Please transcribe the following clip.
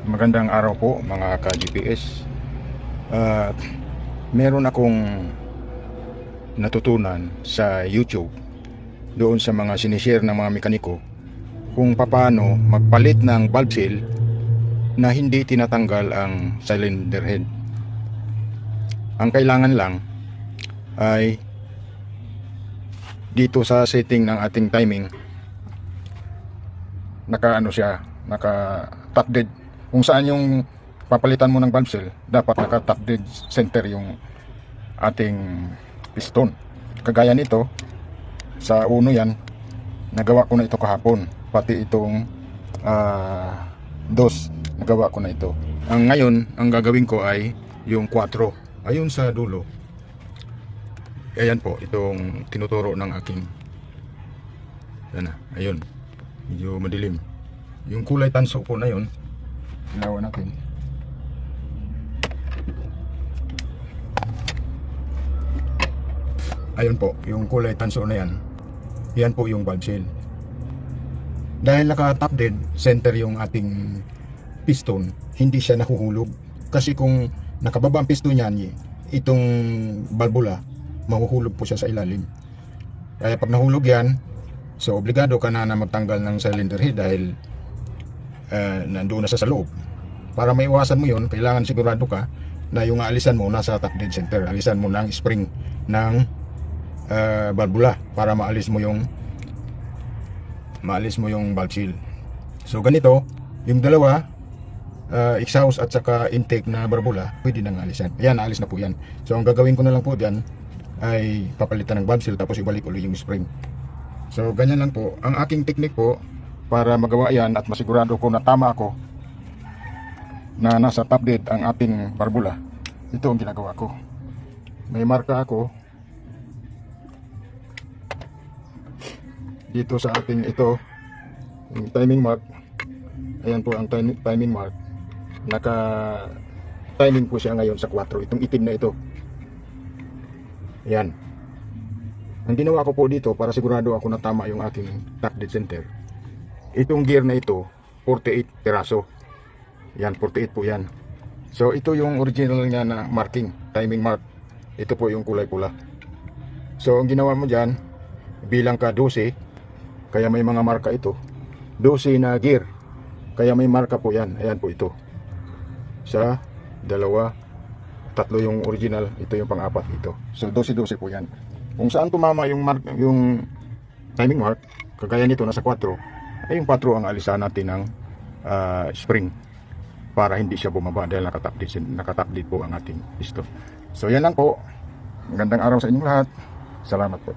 Magandang araw po mga ka-GPS. Meron akong natutunan sa YouTube doon sa mga sinishare ng mga mekaniko kung paano magpalit ng valve seal na hindi tinatanggal ang cylinder head. Ang kailangan lang ay dito sa setting ng ating timing, naka top dead. Kung saan yung papalitan mo ng valve seal, dapat naka top dead center yung ating piston. Kagaya nito, sa uno yan, nagawa ko na ito kahapon. Pati itong dos, nagawa ko na ito. Ngayon, ang gagawin ko ay yung 4. Ayun sa dulo. Ayan po, itong tinuturo ng aking. Yan na, ayun. Medyo madilim. Yung kulay tanso po na yun, ilawan natin. Ayun po, yung kulay tanso na yan. Yan po yung valve seal. Dahil naka-top dead center yung ating piston, hindi siya nahuhulog. Kasi kung nakababa ang piston niyan, itong valvula, mahuhulog po siya sa ilalim. Kaya pag nahulog yan, so obligado ka na magtanggal ng cylinder head dahil nandoon na sa loob. Para maiwasan mo yun, kailangan sigurado ka na yung aalisan mo nasa top dead center. Alisan mo ng spring ng valvula para maalis mo yung valve seal. So ganito, yung dalawa, exhaust at saka intake na valvula, pwede nang alisan. Ayan, naalis na po yan. So ang gagawin ko na lang po dyan ay papalitan ng valve seal tapos ibalik ulit yung spring. So ganyan lang po ang aking technique po para magawa yan at masigurado ko na tama ako na nasa top dead ang ating valvula. Ito ang ginagawa ko. May marka ako dito sa ating ito, yung timing mark. Ayan po ang timing mark. Naka timing po siya ngayon sa 4. Itong itim na ito. Ayan. Ang ginawa ko po dito para sigurado ako na tama yung aking top dead center. Itong gear na ito, 48 piraso. Yan, 48 po yan. So ito yung original niya na marking, timing mark. Ito po yung kulay pula. So ang ginawa mo dyan, bilang ka 12, kaya may mga marka ito. 12 na gear, kaya may marka po yan. Ayan po ito. Sa 2, 3 yung original, ito yung pang-4 ito. So 12-12 po yan. Kung saan tumama yung timing mark, kagaya nito nasa 4, ay yung 4 ang alisan natin ng spring para hindi siya bumaba dahil nakatap dead po ang ating piston. So yan lang po. Magandang araw sa inyong lahat. Salamat po.